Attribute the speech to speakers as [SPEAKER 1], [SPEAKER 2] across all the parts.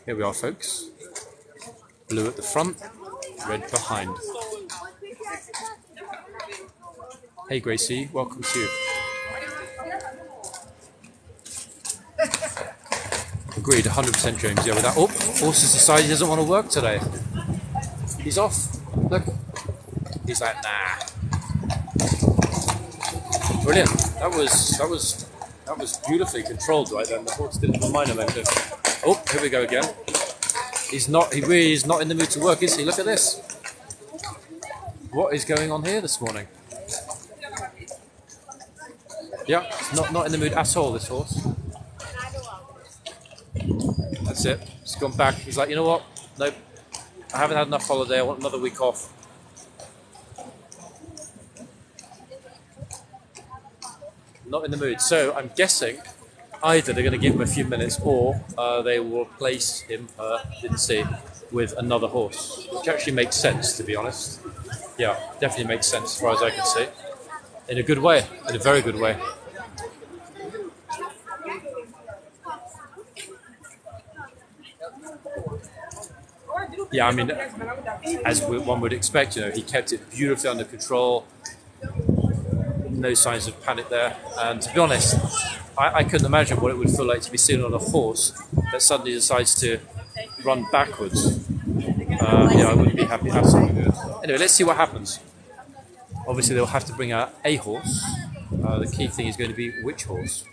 [SPEAKER 1] Here we are, folks. Blue at the front, red behind. Hey Gracie, welcome to you. Agreed, 100% James. Yeah, with that. Oh, horses decide he doesn't want to work today. He's off. Look. He's like, nah. Brilliant. That was beautifully controlled right then. The horse didn't even mind a moment. Oh, here we go again. He really is not in the mood to work, is he? Look at this. What is going on here this morning? Yeah, not in the mood at all, this horse. That's it. He's gone back. He's like, you know what? Nope. I haven't had enough holiday. I want another week off. Not in the mood. So I'm guessing either they're going to give him a few minutes or they will replace him, didn't see, with another horse. Which actually makes sense, to be honest. Yeah, definitely makes sense as far as I can see. In a good way. In a very good way. Yeah, I mean, as one would expect, you know, he kept it beautifully under control. No signs of panic there. And to be honest, I couldn't imagine what it would feel like to be sitting on a horse that suddenly decides to run backwards. Yeah, I wouldn't be happy at all. Anyway, let's see what happens. Obviously, they'll have to bring out a horse. The key thing is going to be which horse.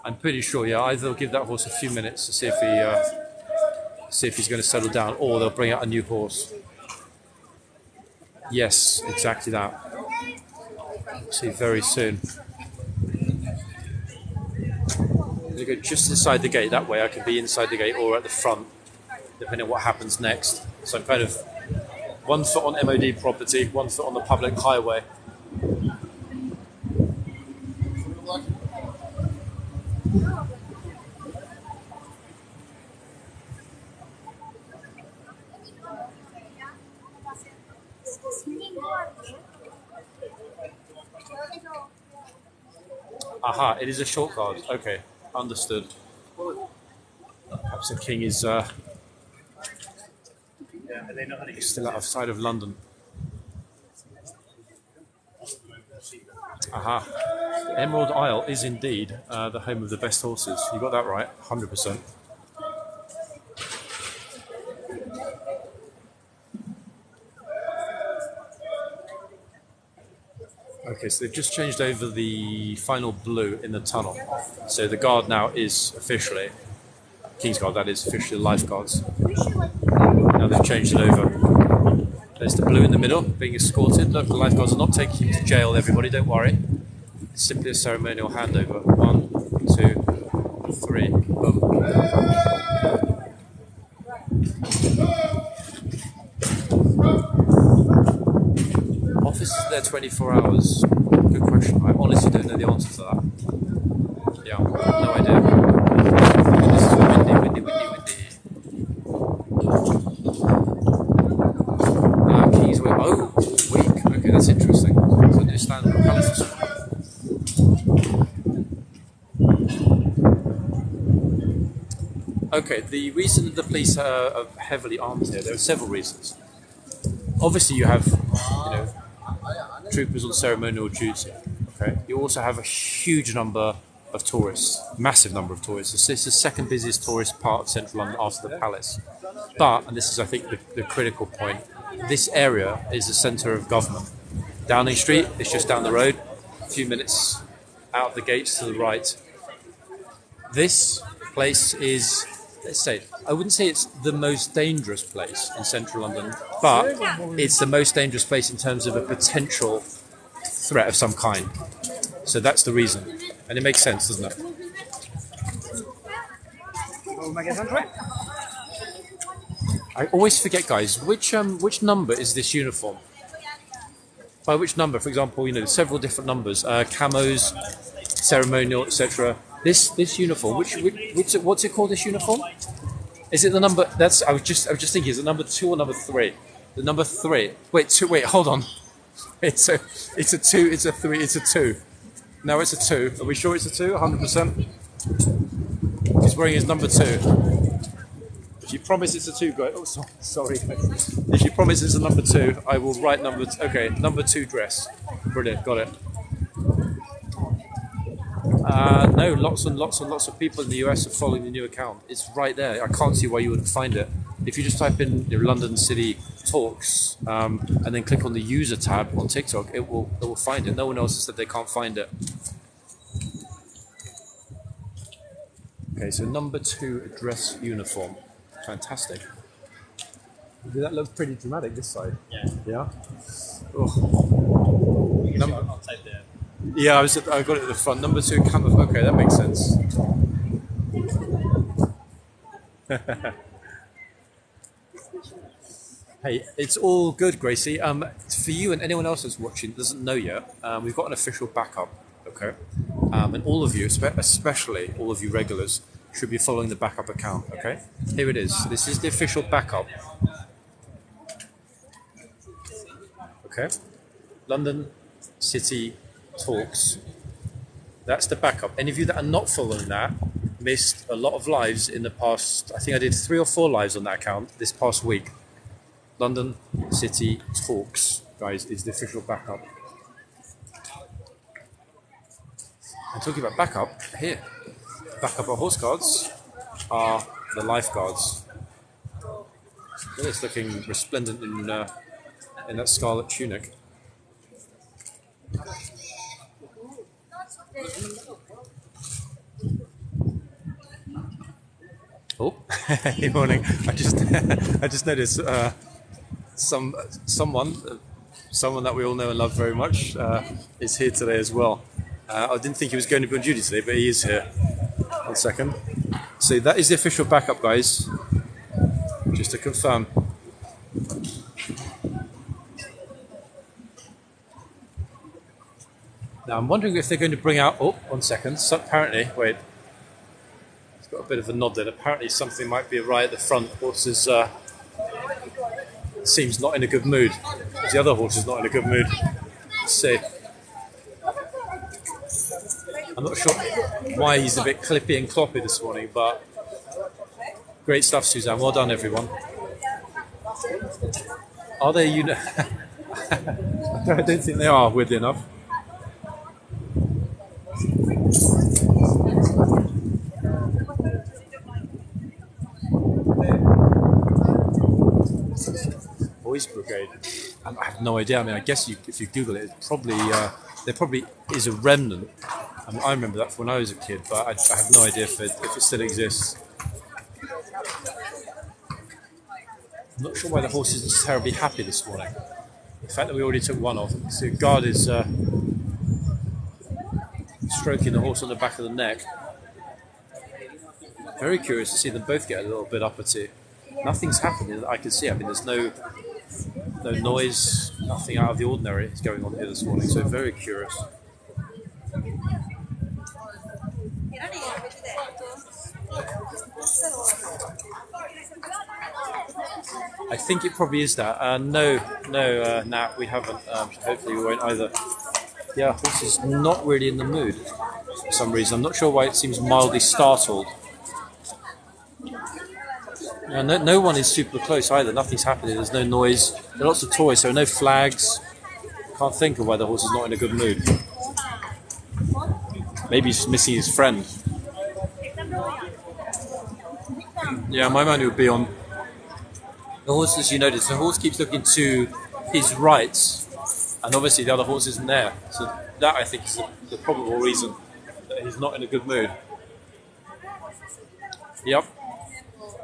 [SPEAKER 1] I'm pretty sure, yeah, either they'll give that horse a few minutes to see if he's going to settle down, or they'll bring out a new horse. Yes, exactly that. See very soon. I'm going to go just inside the gate. That way I can be inside the gate or at the front, depending on what happens next. So I'm kind of 1 foot on MOD property, 1 foot on the public highway. Aha, it is a short guard. Okay, understood. Perhaps the king is still outside of London. Aha. The Emerald Isle is indeed the home of the best horses. You got that right, 100%. Okay, so they've just changed over the final blue in the tunnel. So the guard now is officially, Kingsguard, that is officially the lifeguards. Now they've changed it over. There's the blue in the middle, being escorted. Look, the lifeguards are not taking him to jail, everybody, don't worry. It's simply a ceremonial handover. 1, 2, 3, boom. Officers there 24 hours. Good question. I honestly don't know the answer to that. Yeah, no idea. This is windy. Keys were weak. Okay, that's interesting. So they stand on palace. Okay, the reason that the police are heavily armed here, there are several reasons. Obviously, you have, troopers on ceremonial duty. Okay. You also have a huge number of tourists, massive number of tourists. It's the second busiest tourist part of central London after the palace. But, and this is I think the critical point, this area is the centre of government. Downing Street is just down the road, a few minutes out of the gates to the right. This place is, let's say, I wouldn't say it's the most dangerous place in central London, but it's the most dangerous place in terms of a potential threat of some kind. So that's the reason. And it makes sense, doesn't it? I always forget, guys, which number is this uniform? By which number? For example, several different numbers, camos, ceremonial, etc. This uniform, what's it called? This uniform? Is it the number? I was just thinking. Is it number 2 or number 3? The number 3. Wait, 2. Wait, hold on. It's a 2. It's a 3. It's a 2. No, it's a 2. Are we sure it's a 2? 100%? He's wearing his number 2. If you promise it's a 2, guys. Oh, sorry. If you promise it's a number 2, I will write number 2. Okay, number 2 dress. Brilliant, got it. No, lots and lots and lots of people in the US are following the new account. It's right there. I can't see why you wouldn't find it. If you just type in London City Talks and then click on the user tab on TikTok, it will find it. No one else has said they can't find it. Okay, so number 2 dress uniform. Fantastic. That looks pretty dramatic this side.
[SPEAKER 2] Yeah.
[SPEAKER 1] Yeah? Oh.
[SPEAKER 2] I'll type there.
[SPEAKER 1] Yeah, I got it at the front. Number 2 camouflage. Okay, that makes sense. Hey, it's all good, Gracie. For you and anyone else that's watching doesn't know yet, we've got an official backup. Okay, and all of you, especially all of you regulars, should be following the backup account. Okay, here it is. So this is the official backup. Okay, London City Talks. That's the backup. Any of you that are not following that missed a lot of lives in the past. I think I did 3 or 4 lives on that account this past week. London City Talks, guys, is the official backup. And talking about backup, here, backup at horseguards are the lifeguards. It's looking resplendent in that scarlet tunic. Oh, good morning. I just noticed someone that we all know and love very much is here today as well. I didn't think he was going to be on duty today, but he is here. 1 second. So that is the official backup, guys. Just to confirm. Now I'm wondering if they're going to bring out. Oh, 1 second. So apparently, wait. It's got a bit of a nod there. Apparently, something might be right at the front. Horses seems not in a good mood. The other horse is not in a good mood. Let's see. I'm not sure why he's a bit clippy and cloppy this morning, but great stuff, Suzanne. Well done, everyone. Are they? I don't think they are. Weirdly enough. Boys Brigade. I have no idea. I mean, I guess if you Google it, it's probably there probably is a remnant. I remember that from when I was a kid, but I have no idea if it still exists. I'm not sure why the horse isn't terribly happy this morning. The fact that we already took one off. So guard is stroking the horse on the back of the neck. Very curious to see them both get a little bit uppity. Nothing's happening that I can see. I mean, there's no noise, nothing out of the ordinary is going on here this morning. So very curious. I think it probably is that. No, Nat, we haven't. Hopefully we won't either. Yeah, horse is not really in the mood for some reason. I'm not sure why it seems mildly startled. No one is super close either. Nothing's happening. There's no noise. There are lots of toys, so no flags. Can't think of why the horse is not in a good mood. Maybe he's missing his friend. Yeah, my mind would be on the horse, as you notice. The horse keeps looking to his right, and obviously the other horse isn't there. So that, I think, is the probable reason that he's not in a good mood. Yep.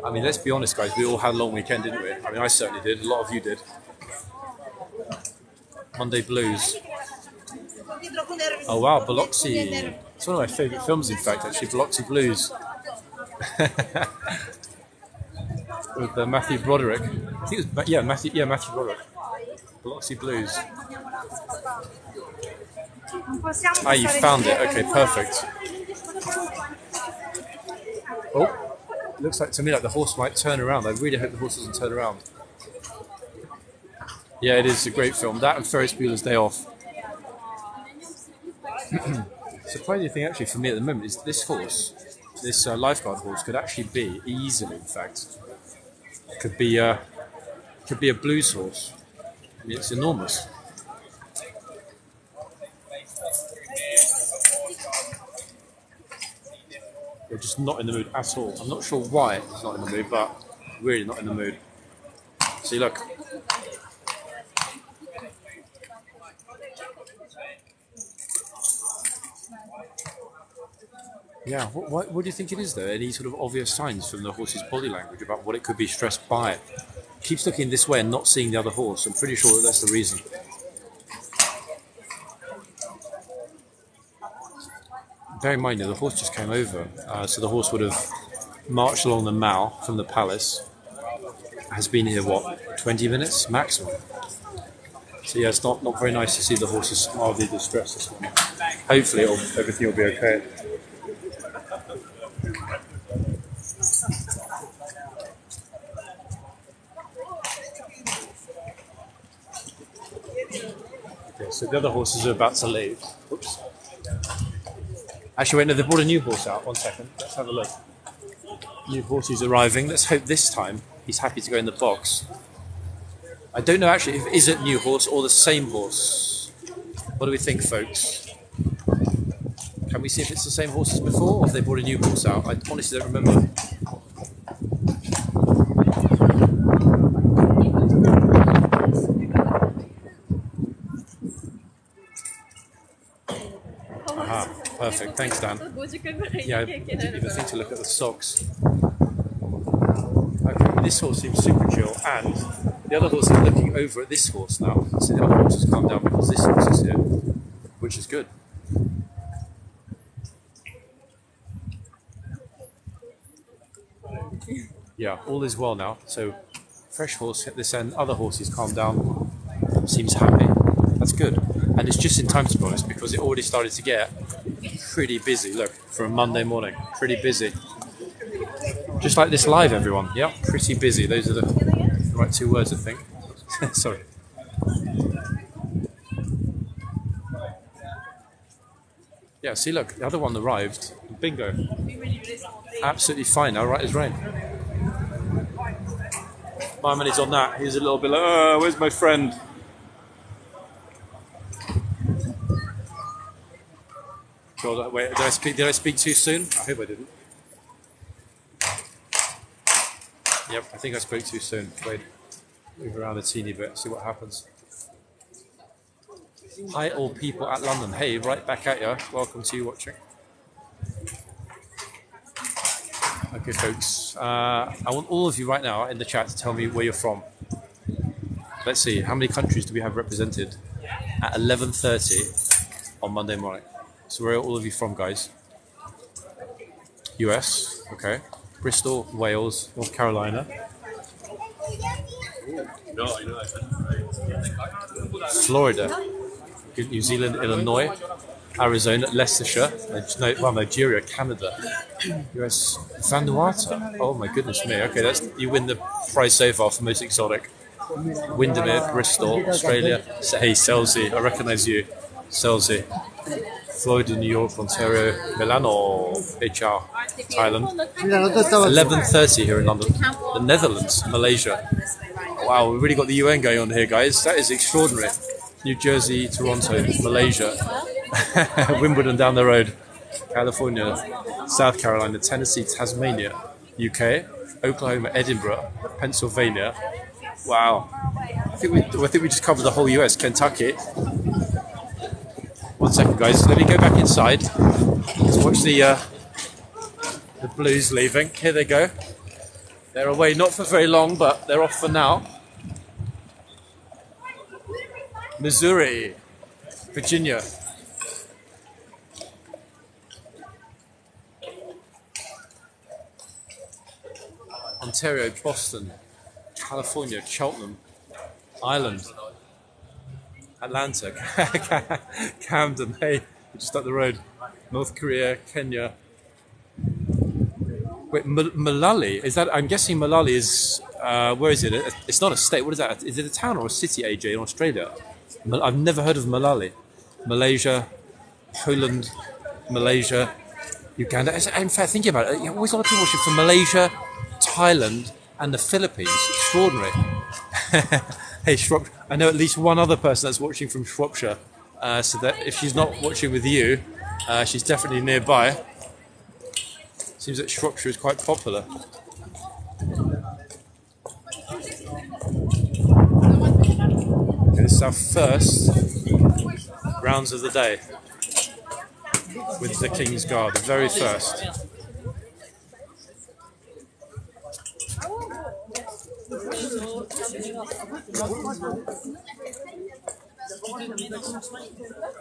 [SPEAKER 1] I mean, let's be honest, guys. We all had a long weekend, didn't we? I mean, I certainly did. A lot of you did. Monday Blues. Oh, wow. Biloxi. It's one of my favourite films, in fact, actually. Biloxi Blues. With Matthew Broderick. I think it was, Matthew Broderick. Biloxi Blues. Ah, you found it. Okay, perfect. Oh. It looks like to me like the horse might turn around. I really hope the horse doesn't turn around. Yeah, it is a great film. That and Ferris Bueller's Day Off. Surprising thing actually for me at the moment is this horse, this lifeguard horse, could actually be easily, in fact, could be a blues horse. I mean, it's enormous. They're just not in the mood at all. I'm not sure why it's not in the mood, but really not in the mood. See, look. Yeah, what do you think it is though? Any sort of obvious signs from the horse's body language about what it could be stressed by? Keeps looking this way and not seeing the other horse. I'm pretty sure that's the reason. Bear in mind, the horse just came over, so the horse would have marched along the mall from the palace. Has been here, what, 20 minutes maximum? So yeah, it's not very nice to see the horses mildly distressed this morning. Hopefully everything will be okay. Okay, so the other horses are about to leave. Oops. Actually, wait, no, they brought a new horse out. 1 second, let's have a look. New horse is arriving. Let's hope this time he's happy to go in the box. I don't know actually if is it new horse or the same horse. What do we think, folks? Can we see if it's the same horse as before, or if they brought a new horse out? I honestly don't remember. Aha, perfect. Thanks, Dan. Yeah, I didn't even think to look at the socks. Okay, this horse seems super chill, and the other horse is looking over at this horse now. So the other horse has calmed down because this horse is here, which is good. Yeah, all is well now. So, fresh horse hit this end, other horse is calmed down, seems happy. That's good. And it's just in time, to be honest, because it already started to get pretty busy. Look, for a Monday morning, pretty busy. Just like this live, everyone. Yeah, pretty busy. Those are the right 2 words, I think. Sorry. Yeah, see, look, the other one arrived. Bingo. Absolutely fine now, right as rain. My money's on that. He's a little bit like, oh, where's my friend? God, wait, did I speak too soon? I hope I didn't. Yep, I think I spoke too soon. Wait, move around a teeny bit, see what happens. Hi, all people at London. Hey, right back at you. Welcome to you watching. Okay, folks. I want all of you right now in the chat to tell me where you're from. Let's see, how many countries do we have represented at 11:30 on Monday morning? So where are all of you from, guys? US, okay. Bristol, Wales, North Carolina. Florida, New Zealand, Illinois, Arizona, Leicestershire, Nigeria, Canada, US, Vanuatu. Oh my goodness me. Okay, you win the prize so far for most exotic. Windermere, Bristol, Australia. Hey, Selzy, I recognise you. Selzy. Florida, New York, Ontario, Milano, HR, Thailand. 11:30 here in London. The Netherlands, Malaysia. Wow, we've really got the UN going on here, guys. That is extraordinary. New Jersey, Toronto, Malaysia, Wimbledon down the road, California, South Carolina, Tennessee, Tasmania, UK, Oklahoma, Edinburgh, Pennsylvania. Wow. I think we just covered the whole US, Kentucky. 1 second, guys. Let me go back inside. Let's watch the Blues leaving. Here they go. They're away not for very long, but they're off for now. Missouri, Virginia. Ontario, Boston, California, Cheltenham, Ireland, Atlanta, Camden, hey, just up the road, North Korea, Kenya. Wait, Malali, is that, I'm guessing Malali is, where is it? It's not a state, what is that? Is it a town or a city, AJ, in Australia? I've never heard of Malali. Malaysia, Poland, Malaysia, Uganda. In fact, thinking about it, always a lot of people watching from Malaysia, Thailand, and the Philippines. Extraordinary. Hey, Shropshire. I know at least one other person that's watching from Shropshire. So that if she's not watching with you, she's definitely nearby. Seems that Shropshire is quite popular. Okay, this is our first rounds of the day with the Kingsguard, the very first.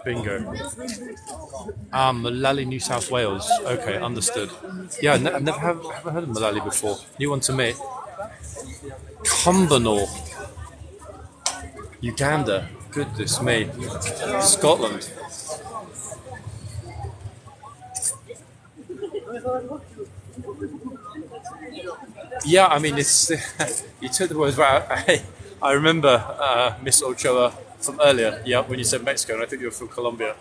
[SPEAKER 1] Bingo. Malali, New South Wales. Okay, understood. Yeah, I've never heard of Malali before. New one to me. Cumbernauld, Uganda. Goodness me. Scotland. Yeah, I mean, it's you took the words right. I remember Miss Ochoa from earlier. Yeah, when you said Mexico, and I think you were from Colombia.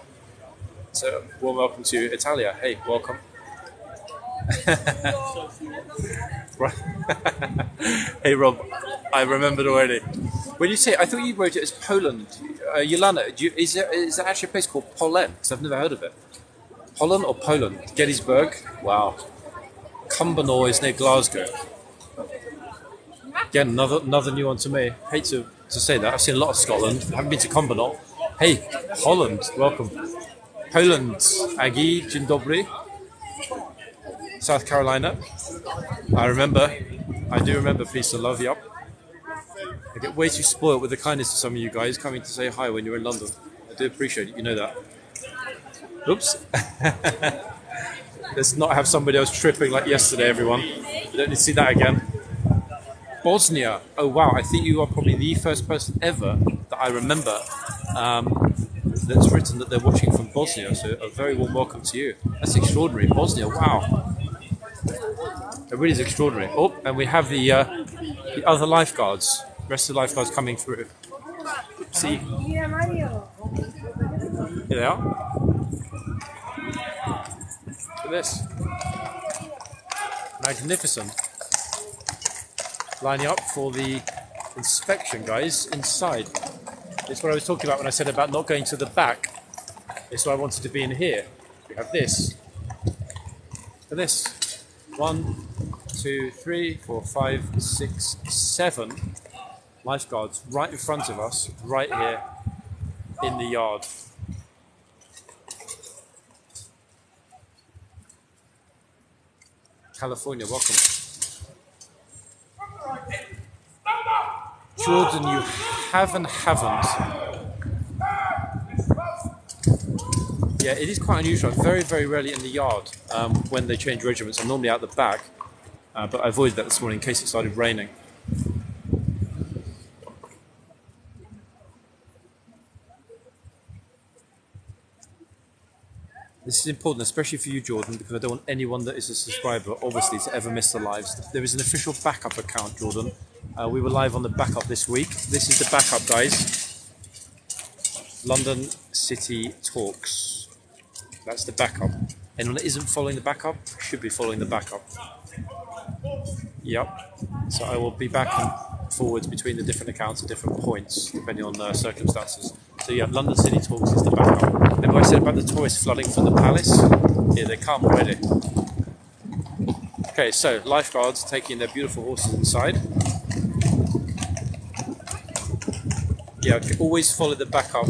[SPEAKER 1] So, warm welcome to Italia. Hey, welcome. Hey, Rob, I remembered already. When you say, I thought you wrote it as Poland. Yolanda, is there actually a place called Poland? Because I've never heard of it. Holland or Poland? Gettysburg? Wow. Cumbernauld is near Glasgow. Again, another new one to me. Hate to say that. I've seen a lot of Scotland. Haven't been to Cumbernauld. Hey, Holland, welcome. Poland, Agi, Dzień dobry. South Carolina. I do remember peace and love, yep. I get way too spoiled with the kindness of some of you guys coming to say hi when you're in London. I do appreciate it, you know that. Oops. Let's not have somebody else tripping like yesterday, everyone. We don't need to see that again. Bosnia. Oh, wow. I think you are probably the first person ever that I remember that's written that they're watching from Bosnia. So a very warm welcome to you. That's extraordinary. Bosnia, wow. It really is extraordinary. Oh, and we have the other lifeguards. Rest of the lifeguards coming through. See? Here they are. Look at this. Magnificent. Lining up for the inspection, guys, inside. It's what I was talking about when I said about not going to the back. It's why I wanted to be in here. We have this. Look at this. 1, 2, 3, 4, 5, 6, 7 lifeguards right in front of us, right here in the yard. California, welcome. Jordan, you haven't. Yeah, it is quite unusual. I'm very, very rarely in the yard when they change regiments. I'm normally out the back, but I avoided that this morning in case it started raining. This is important, especially for you, Jordan, because I don't want anyone that is a subscriber, obviously, to ever miss the lives. There is an official backup account, Jordan. We were live on the backup this week. This is the backup, guys. London City Talks. That's the backup. Anyone that isn't following the backup should be following the backup. Yep. So I will be back and forwards between the different accounts at different points, depending on circumstances. So yeah, London City Talks is the backup. Remember I said about the tourists flooding from the palace? Here they come already. Okay, so lifeguards taking their beautiful horses inside. Yeah, always follow the backup,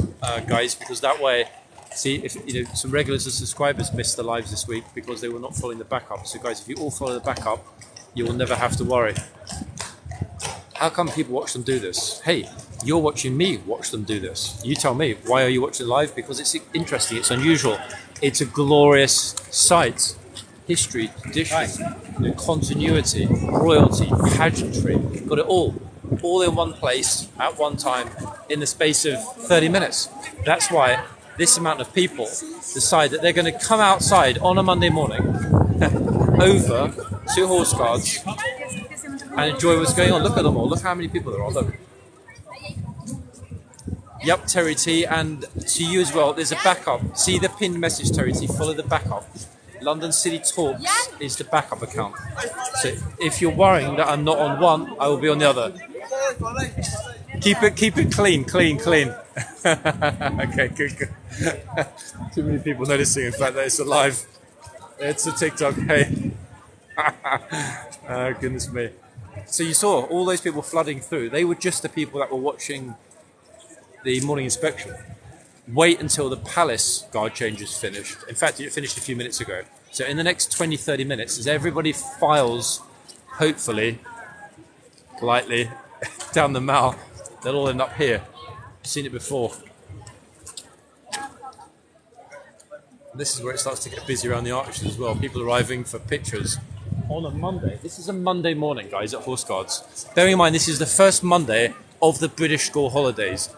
[SPEAKER 1] guys, because that way, see, if some regulars and subscribers missed their lives this week because they were not following the backup. So guys, if you all follow the backup, you will never have to worry. How come people watch them do this? Hey, you're watching me watch them do this. You tell me, why are you watching live? Because it's interesting, it's unusual. It's a glorious sight. History, tradition, continuity, royalty, pageantry, got it all in one place at one time in the space of 30 minutes. That's why this amount of people decide that they're going to come outside on a Monday morning over to Horse Guards and enjoy what's going on. Look at them all. Look how many people there are. Look. Yep, Terry T, and to you as well. There's a backup. See the pinned message, Terry T. Follow the backup. London City Talks is the backup account. So if you're worrying that I'm not on one, I will be on the other. Keep it clean. Okay, good. Too many people noticing, in fact, that it's alive. It's a TikTok. Hey. Goodness me. So you saw all those people flooding through. They were just the people that were watching the morning inspection. Wait until the palace guard change is finished. In fact, it finished a few minutes ago. So in the next 20-30 minutes, as everybody files, hopefully, politely, down the mall, they'll all end up here. I've seen it before. This is where it starts to get busy around the arches as well. People arriving for pictures on a Monday. This is a Monday morning, guys, at Horse Guards. Bearing in mind, this is the first Monday of the British school holidays.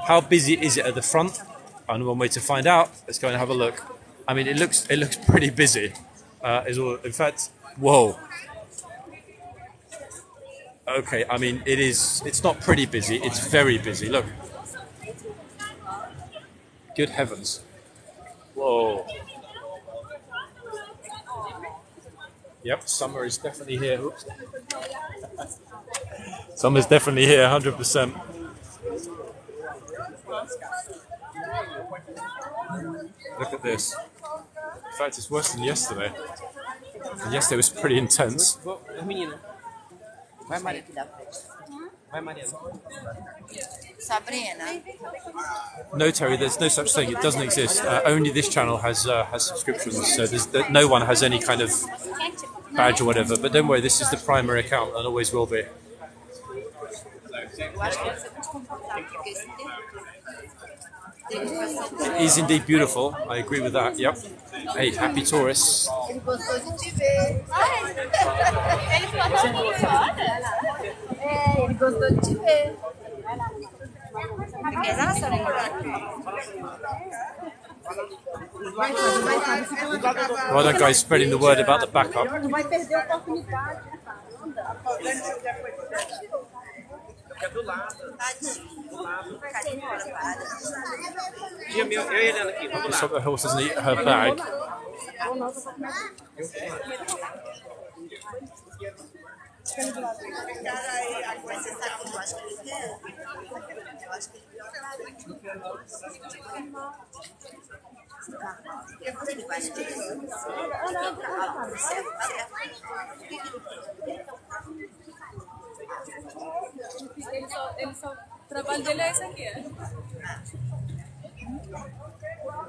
[SPEAKER 1] How busy is it at the front? And one way to find out, let's go and have a look. I mean, it looks pretty busy. In fact, whoa. Okay, I mean, it's not pretty busy, it's very busy. Look. Good heavens. Whoa. Yep, summer is definitely here. Oops. Summer's definitely here, 100%. Look at this. In fact, it's worse than yesterday. And yesterday was pretty intense.
[SPEAKER 2] Sabrina.
[SPEAKER 1] No, Terry, there's no such thing. It doesn't exist. Only this channel has subscriptions, so no one has any kind of badge or whatever. But don't worry, this is the primary account and always will be. It is indeed beautiful. I agree with that. Yep. Hey, happy tourists. Well done, guys, spreading the word about the backup. Let's hope the horse doesn't eat her bag.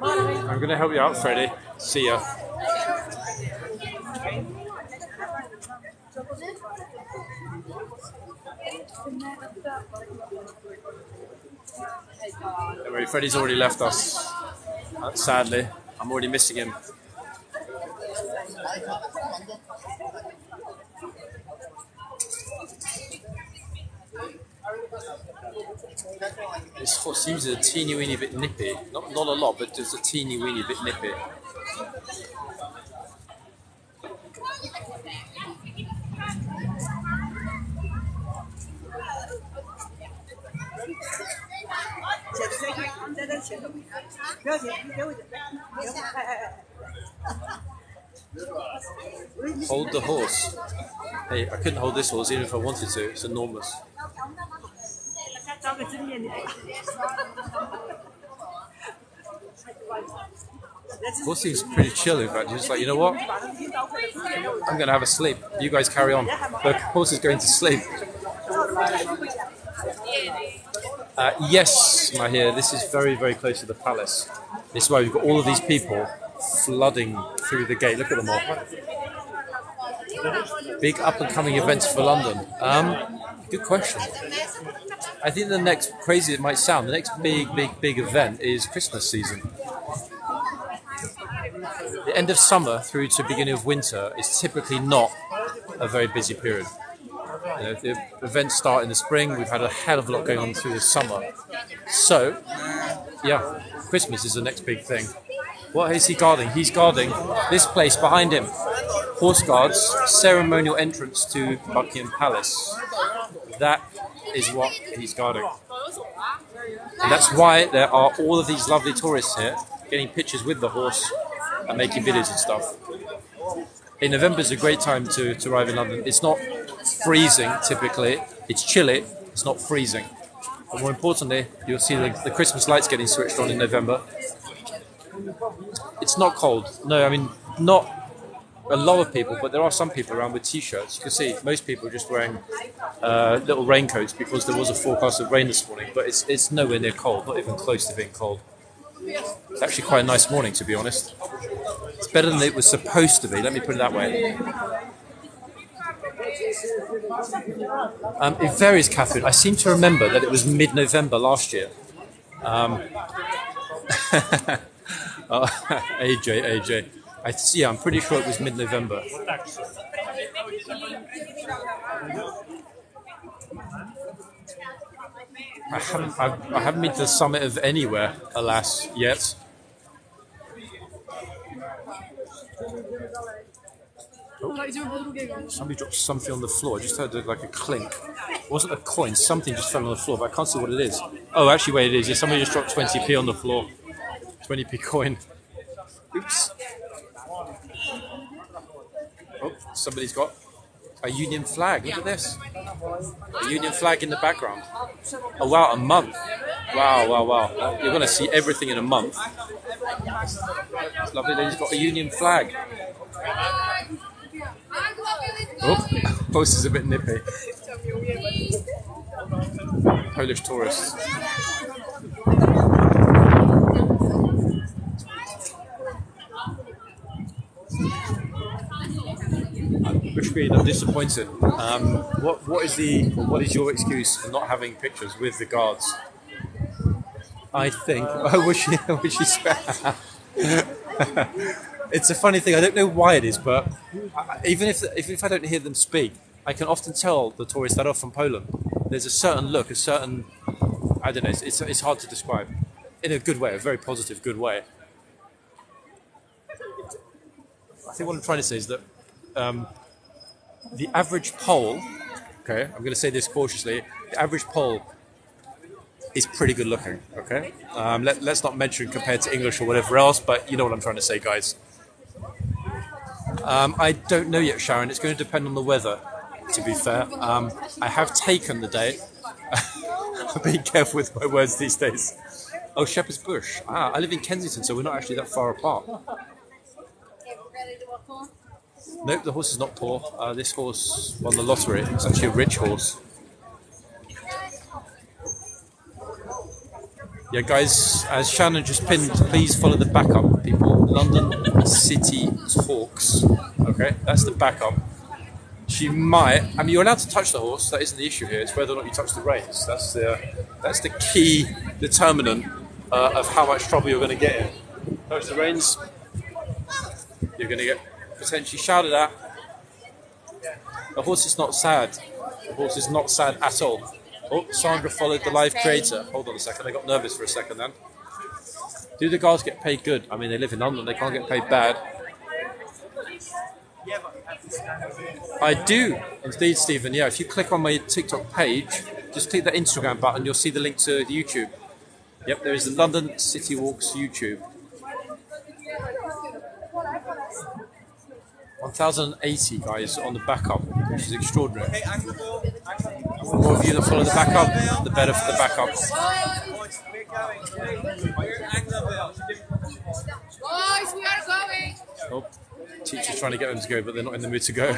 [SPEAKER 1] I'm going to help you out, Freddie. See ya. Don't worry, Freddie's already left us. Sadly, I'm already missing him. This horse seems a teeny weeny bit nippy. Not a lot, but just a teeny weeny bit nippy. Hold the horse. Hey, I couldn't hold this horse even if I wanted to. It's enormous. The horse seems pretty chill, in fact. He's just like, you know what? I'm going to have a sleep. You guys carry on. The horse is going to sleep. Yes, Mahir, this is very, very close to the palace. This is why we've got all of these people flooding through the gate. Look at them all. Big up-and-coming events for London. Good question. I think the next, crazy it might sound, the next big event is Christmas season. The end of summer through to beginning of winter is typically not a very busy period. You know, the events start in the spring. We've had a hell of a lot going on through the summer. So, yeah, Christmas is the next big thing. What is he guarding? He's guarding this place behind him. Horse Guards, ceremonial entrance to Buckingham Palace. That is what he's guarding. And that's why there are all of these lovely tourists here getting pictures with the horse and making videos and stuff. In November is a great time to arrive in London. It's not freezing typically, it's chilly, it's not freezing. But more importantly, you'll see the Christmas lights getting switched on in November. It's not cold. No, I mean, not a lot of people, but there are some people around with t-shirts. You can see most people are just wearing little raincoats because there was a forecast of rain this morning, but it's nowhere near cold, not even close to being cold. It's actually quite a nice morning, to be honest. It's better than it was supposed to be, let me put it that way. It varies, Catherine. I seem to remember that it was mid-November last year. AJ. I'm pretty sure it was mid-November. I haven't been to the summit of anywhere, alas, yet. Oh, somebody dropped something on the floor. I just heard like a clink. It wasn't a coin. Something just fell on the floor, but I can't see what it is. Oh, actually, wait, it is. Yeah, somebody just dropped 20p on the floor. 20p coin. Oops. Oh, somebody's got a Union flag. Look at this. A Union flag in the background. Oh, wow, a month. Wow. You're going to see everything in a month. This lovely lady's got a Union flag. Oh, post is a bit nippy. Polish tourists. I'm disappointed. What is your excuse for not having pictures with the guards? I think. Oh, was she It's a funny thing. I don't know why it is, but even if I don't hear them speak, I can often tell the tourists that are from Poland. There's a certain look, a certain, I don't know. It's hard to describe in a good way, a very positive, good way. I think what I'm trying to say is that the average Pole, okay, I'm going to say this cautiously, the average Pole is pretty good looking, okay? Let's not mention compared to English or whatever else, but you know what I'm trying to say, guys. I don't know yet, Sharon. It's going to depend on the weather, to be fair. I have taken the day. I'm being careful with my words these days. Oh, Shepherd's Bush. I live in Kensington, so we're not actually that far apart. Nope, the horse is not poor. This horse won the lottery. It's actually a rich horse. Yeah, guys, as Shannon just pinned, please follow the backup, people. London City Hawks. Okay, that's the backup. She might. I mean, you're allowed to touch the horse. That isn't the issue here. It's whether or not you touch the reins. That's the key determinant of how much trouble you're going to get in. Touch the reins, you're going to get potentially shouted at. The horse is not sad. The horse is not sad at all. Oh, Sandra followed the live creator. Hold on a second, I got nervous for a second then. Do the guards get paid good? I mean, they live in London, they can't get paid bad. I do, indeed, Stephen. Yeah, if you click on my TikTok page, just click that Instagram button, you'll see the link to the YouTube. Yep, there is the London City Walks YouTube. 1,080 guys on the backup, which is extraordinary. The more of you that follow the backup, the better for the backup.
[SPEAKER 2] Boys, we are going.
[SPEAKER 1] Oh, teacher's trying to get them to go, but they're not in the mood to go.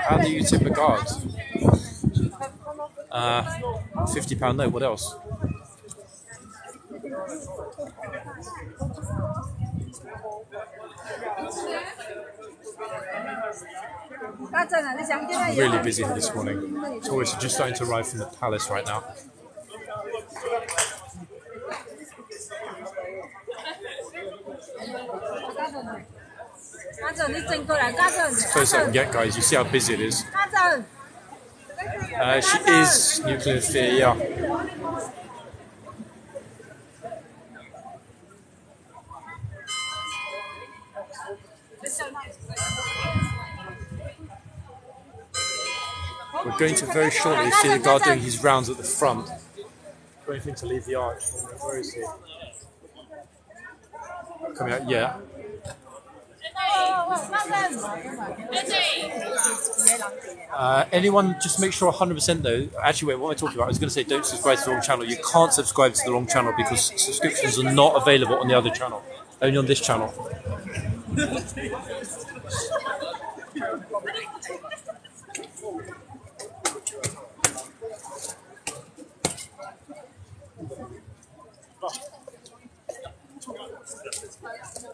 [SPEAKER 1] How do you tip a guard? £50 note, what else? Really busy here this morning. Tourists are just starting to arrive from the palace right now. As close as I can get, guys. You see how busy it is. She is nuclear fear, yeah. We're going to very shortly see the guard doing his rounds at the front. Waiting to leave the arch. Where is he? Coming out, yeah. Anyone, just make sure 100% though. Actually, wait, what am I talking about? I was going to say don't subscribe to the wrong channel. You can't subscribe to the wrong channel because subscriptions are not available on the other channel. Only on this channel.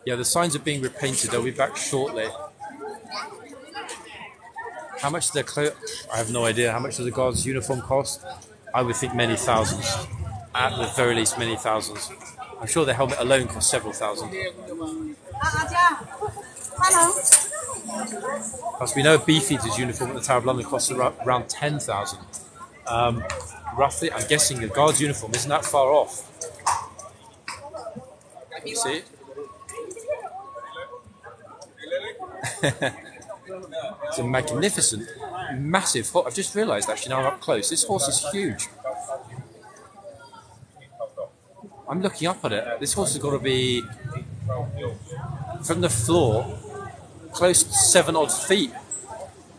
[SPEAKER 1] Yeah, the signs are being repainted. They'll be back shortly. How much does their clothes? I have no idea. How much does the guard's uniform cost? I would think many thousands. At the very least, many thousands. I'm sure their helmet alone costs several thousand. Plus, we know a Beefeater's uniform at the Tower of London costs around 10,000. Roughly, I'm guessing the guard's uniform isn't that far off. You see? It's a magnificent, massive horse. I've just realised actually now I'm up close. This horse is huge. I'm looking up at it. This horse has got to be from the floor close to 7 odd feet.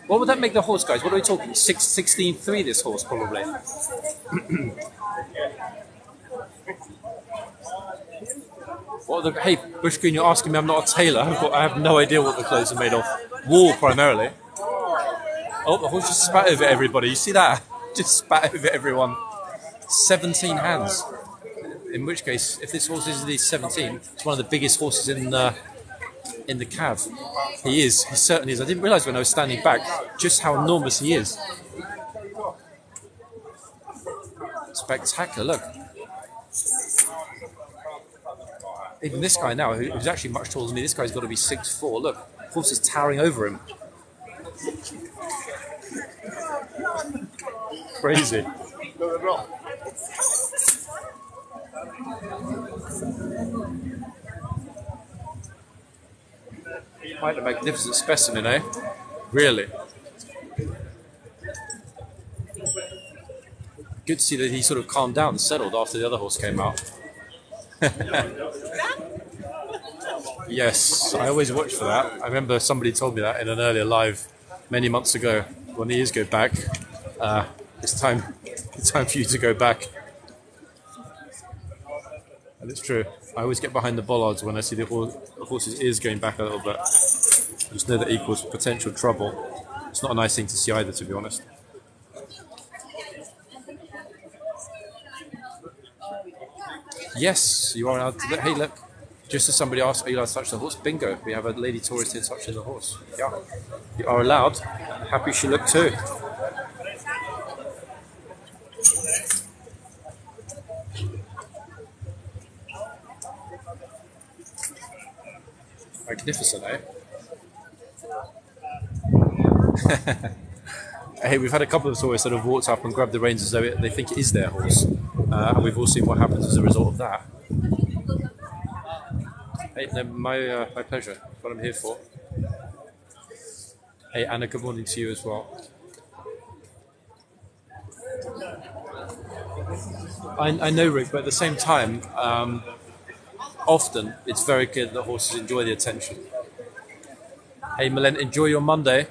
[SPEAKER 1] What would that make the horse, guys? What are we talking? 16.3 this horse probably. What are the, hey, Bush Green, you're asking me, I'm not a tailor. I have no idea what the clothes are made of. Wool, primarily. Oh, the horse just spat over everybody. You see that? Just spat over everyone. 17 hands. In which case, if this horse is the 17, it's one of the biggest horses in the cav. He is. He certainly is. I didn't realise when I was standing back just how enormous he is. Spectacular, look. Even this guy now, who's actually much taller than me, this guy's got to be 6'4". Look, the horse is towering over him. Crazy. Quite a magnificent specimen, eh? Really. Good to see that he sort of calmed down and settled after the other horse came out. Yes, I always watch for that. I remember somebody told me that in an earlier live many months ago. When the ears go back, it's time for you to go back. And it's true. I always get behind the bollards when I see the horse's ears going back a little bit. I just know that equals potential trouble. It's not a nice thing to see either, to be honest. Yes, you are allowed to. Hey, look. Just as somebody asked, are you allowed to touch the horse? Bingo. We have a lady tourist here touching the horse. Yeah. You are allowed. Happy she looked too. Magnificent, eh? Hey, we've had a couple of tourists that have walked up and grabbed the reins as though they think it is their horse. And we've all seen what happens as a result of that. Hey, no, my pleasure. That's what I'm here for. Hey, Anna, good morning to you as well. I know, Rick, but at the same time, often it's very clear that horses enjoy the attention. Hey, Malen, enjoy your Monday.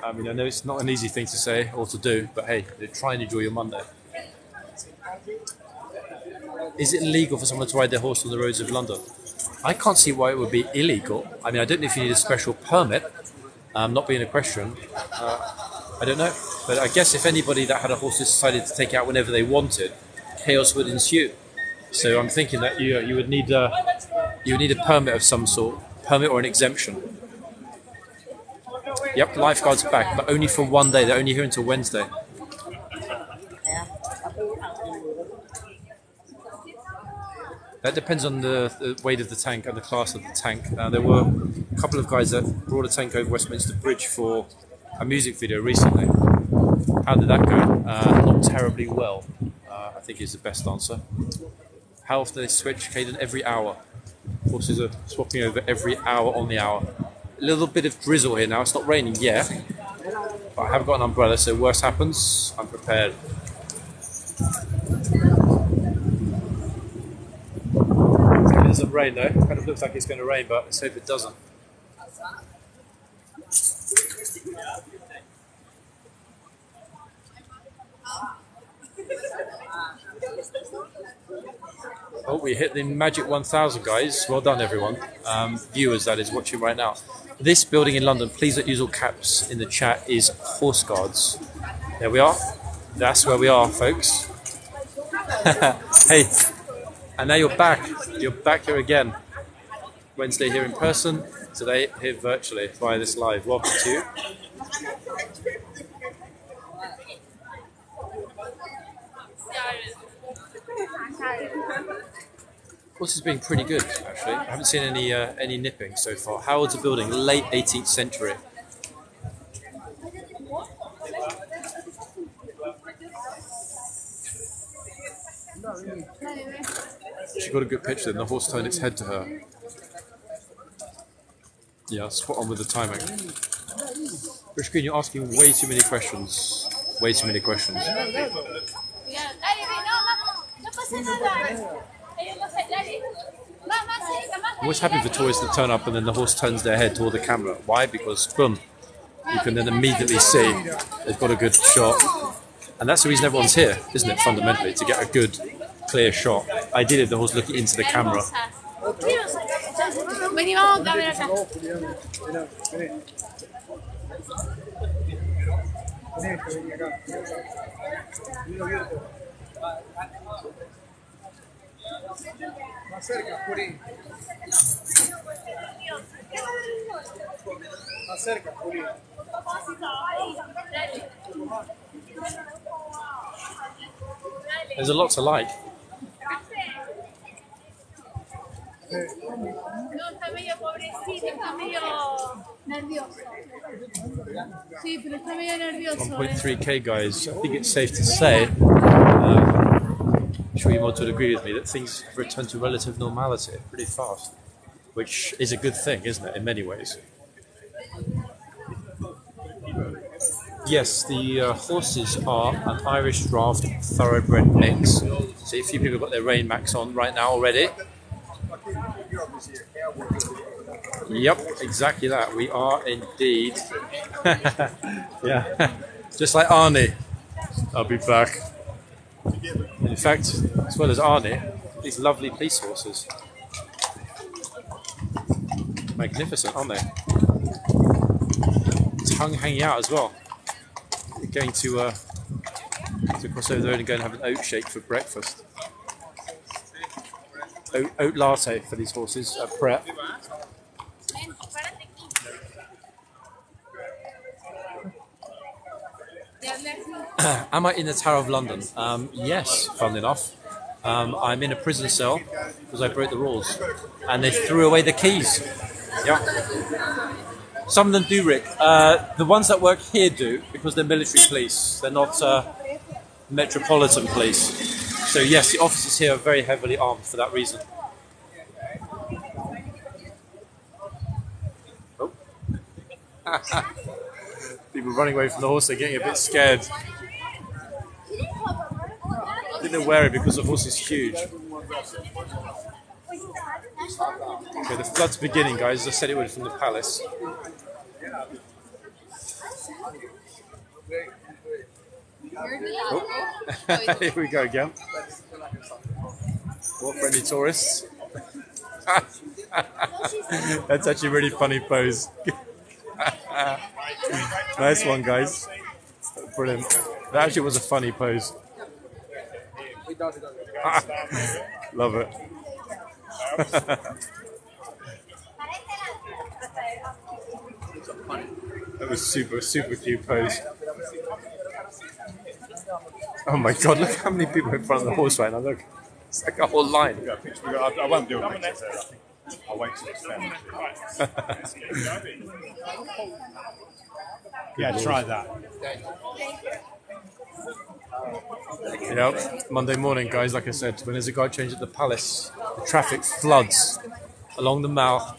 [SPEAKER 1] I mean, I know it's not an easy thing to say or to do, but hey, try and enjoy your Monday. Is it illegal for someone to ride their horse on the roads of London? I can't see why it would be illegal. I mean, I don't know if you need a special permit, not being a question. I don't know. But I guess if anybody that had a horse decided to take it out whenever they wanted, chaos would ensue. So I'm thinking that you would need a permit of some sort, permit or an exemption. Yep, lifeguards are back, but only for one day. They're only here until Wednesday. That depends on the weight of the tank and the class of the tank. There were a couple of guys that brought a tank over Westminster Bridge for a music video recently. How did that go? Not terribly well, I think is the best answer. How often they switch? Caden, every hour. Horses are swapping over every hour on the hour. A little bit of drizzle here now. It's not raining yet, But I have got an umbrella, so worst happens, I'm prepared. It doesn't rain though. Kind of looks like it's going to rain, but let's hope it doesn't. Oh, we hit the magic 1,000, guys. Well done, everyone. Viewers, that is, watching right now. This building in London, please don't use all caps in the chat, is horseguards. There we are. That's where we are, folks. Hey, and now you're back. You're back here again. Wednesday here in person, today here virtually via this live. Welcome to you. Course has been pretty good, actually. I haven't seen any nipping so far. How old's the building? Late 18th century. She got a good picture, and the horse turned its head to her. Yeah, spot on with the timing. Rich, you're asking way too many questions. Way too many questions. I'm always happy for tourists that turn up and then the horse turns their head toward the camera. Why? Because, boom, you can then immediately see they've got a good shot. And that's the reason everyone's here, isn't it, fundamentally, to get a good, clear shot. Ideally, the horse looking into the camera.
[SPEAKER 3] Más cerca, Juli. Más cerca, Juli.
[SPEAKER 1] There's a lot to like.
[SPEAKER 2] No, está medio pobrecito, está medio nervioso. Sí, pero está medio nervioso.
[SPEAKER 1] 1.3k, guys. I think it's safe to say, I'm sure you would agree with me, that things have returned to relative normality pretty fast, which is a good thing, isn't it, in many ways? Yes, the horses are an Irish draft thoroughbred mix. See, a few people have got their rain max on right now already. Yep, exactly that. We are indeed. Yeah, just like Arnie. I'll be back. In fact, as well as Arnie, these lovely police horses. Magnificent, aren't they? Tongue hanging out as well. We're going to cross over the road and go and have an oat shake for breakfast. Oat latte for these horses at prep. Am I in the Tower of London? Yes, funnily enough. I'm in a prison cell because I broke the rules. And they threw away the keys. Yeah. Some of them do, Rick. The ones that work here do, because they're military police. They're not metropolitan police. So yes, the officers here are very heavily armed for that reason. Oh. People running away from the horse, they're getting a bit scared. I think they're wary because the horse is huge. Okay, the flood's beginning, guys, as I said it would from the palace. Oh. Here we go again. More friendly tourists. That's actually a really funny pose. Nice one, guys. Brilliant. That actually was a funny pose. Love it. That was super cute pose. Oh my god, look how many people in front of the horse right now. Look. It's like a whole line.
[SPEAKER 4] I won't do a picture. I'll wait till it's done. Yeah, try that.
[SPEAKER 1] Yep, Monday morning, guys, like I said, when there's a guard change at the palace, the traffic floods along the mall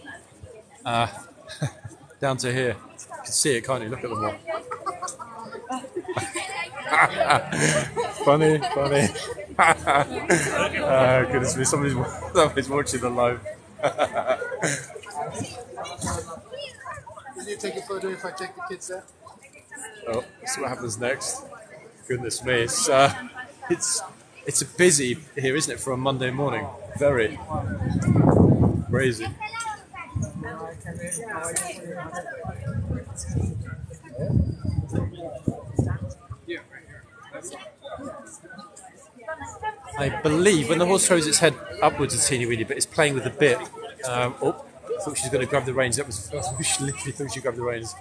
[SPEAKER 1] down to here. You can see it, can't you? Look at them all. Funny. Goodness me, somebody's watching the live.
[SPEAKER 3] Will you take a photo if I take the kids there?
[SPEAKER 1] Oh, see what happens next. Goodness me, it's a busy here, isn't it, for a Monday morning? Very crazy. I believe when the horse throws its head upwards a teeny weeny bit, it's playing with the bit. I thought she was going to grab the reins. That was the first time she literally thought she'd grab the reins.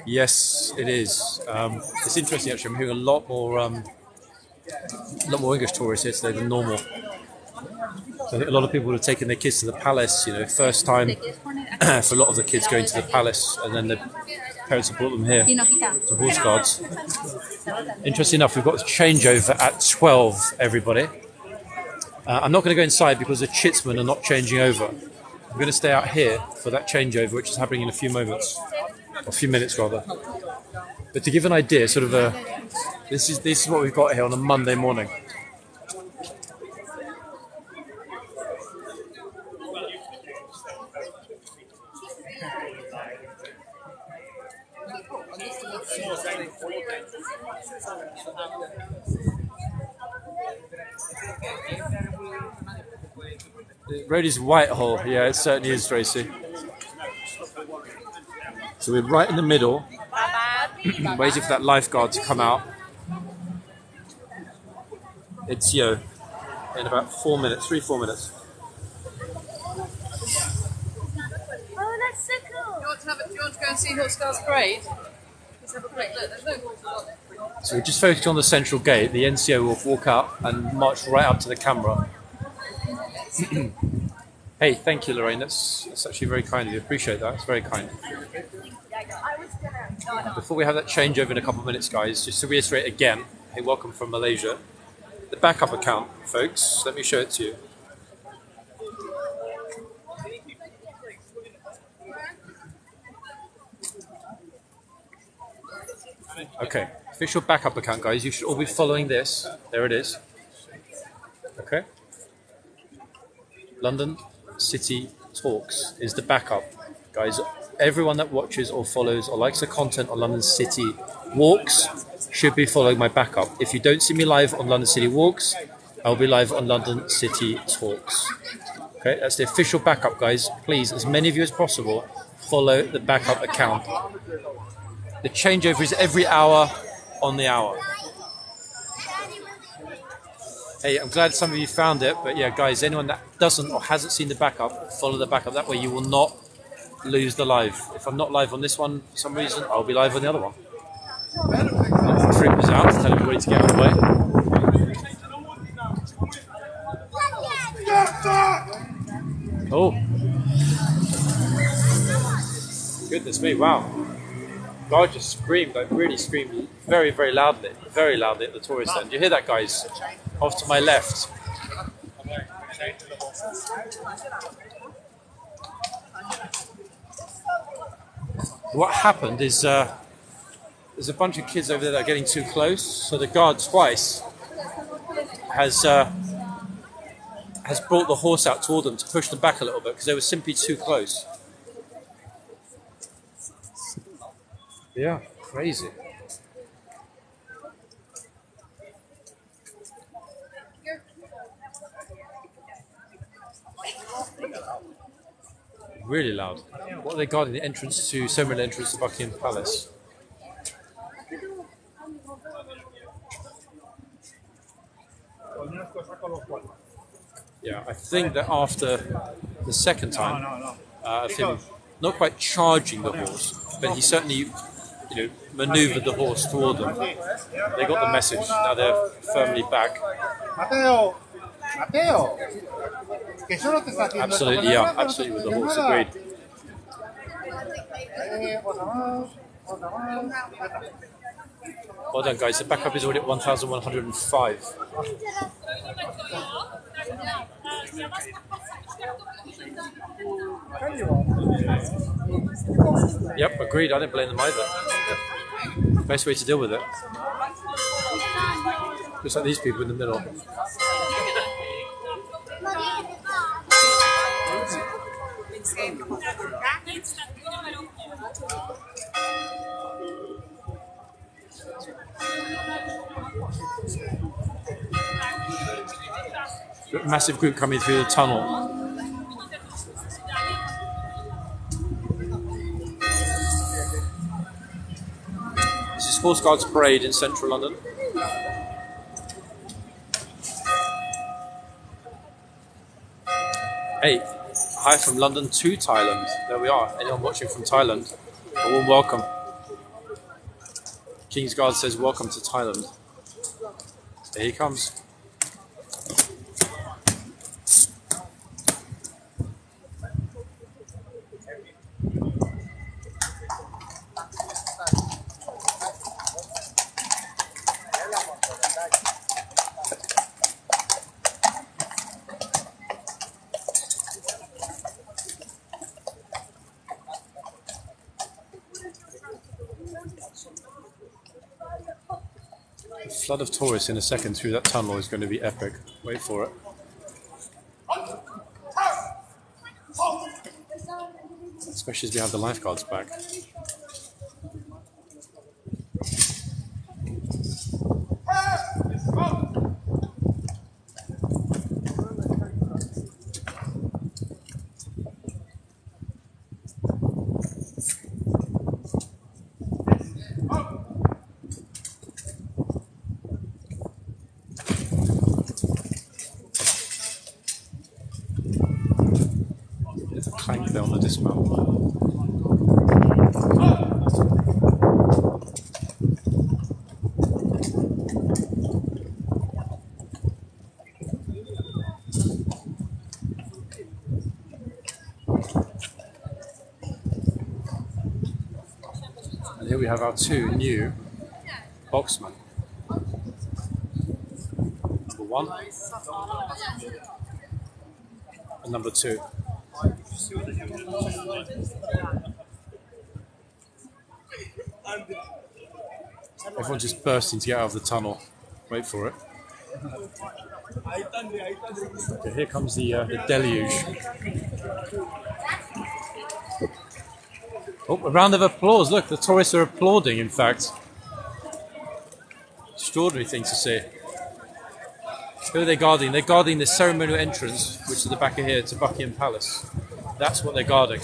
[SPEAKER 1] Yes, it is. It's interesting actually. I'm hearing a lot more English tourists here today than normal. So I think a lot of people have taken their kids to the palace. You know, first time for a lot of the kids going to the palace, and then the parents have brought them here to horse guards. Interesting enough, we've got a changeover at 12. Everybody, I'm not going to go inside because the chitsmen are not changing over. I'm going to stay out here for that changeover, which is happening in a few moments, or a few minutes rather. But to give an idea, sort of this is what we've got here on a Monday morning. The road is Whitehall, yeah, it certainly is, Tracy. So we're right in the middle, waiting for that lifeguard to come out. It's in about 4 minutes, 3-4 minutes.
[SPEAKER 2] Oh, that's so cool.
[SPEAKER 5] Do you want to go and see horseguardsparade? Let's have a quick look. There's no horse lot.
[SPEAKER 1] So we're just focused on the central gate. The NCO will walk up and march right up to the camera. Hey, thank you, Lorraine. That's actually very kind of you. Appreciate that. It's very kind. Before we have that changeover in a couple of minutes, guys, just to reiterate again, hey, welcome from Malaysia. The backup account, folks. Let me show it to you. Okay, official backup account, guys. You should all be following this. There it is. Okay. London City Talks is the backup, guys. Everyone that watches or follows or likes the content on London City Walks should be following my backup. If you don't see me live on London City Walks, I'll be live on London City Talks. Okay, that's the official backup, guys. Please, as many of you as possible, follow the backup account. The changeover is every hour on the hour. Hey, I'm glad some of you found it, but yeah, guys, anyone that doesn't or hasn't seen the backup, follow the backup. That way you will not lose the live. If I'm not live on this one for some reason, I'll be live on the other one. The troopers out, tell everybody to get out of the way. Oh. Goodness me, wow. God just screamed, like really screamed very, very loudly at the tourist end. You hear that, guys? Off to my left. What happened is there's a bunch of kids over there that are getting too close, so the guard twice has brought the horse out toward them to push them back a little bit because they were simply too close. Yeah, crazy. Really loud. What are they guarding the entrance to, ceremonial entrance to Buckingham Palace? Yeah, I think that after the second time of him not quite charging the horse, but he certainly manoeuvred the horse toward them. They got the message. Now they're firmly back. Absolutely, yeah, absolutely with the horse. Agreed. Well done, guys. The backup is already at 1,105. Yep, agreed. I didn't blame them either. Best way to deal with it. Looks like these people in the middle. Massive group coming through the tunnel. This is horseguardsparade in central London. Hey, hi from London to Thailand. There we are. Anyone watching from Thailand, a warm welcome. Kingsguard says welcome to Thailand. Here he comes. The flood of tourists in a second through that tunnel is going to be epic. Wait for it. Especially as we have the lifeguards back. There's a clank there on the dismount. And here we have our two new boxmen. Number one and number two. Everyone just bursting to get out of the tunnel. Wait for it. Okay, here comes the deluge. Oh, a round of applause. Look, the tourists are applauding, in fact. Extraordinary thing to see. Who are they guarding? They're guarding the ceremonial entrance, which is the back of here, to Buckingham Palace. That's what they're guarding.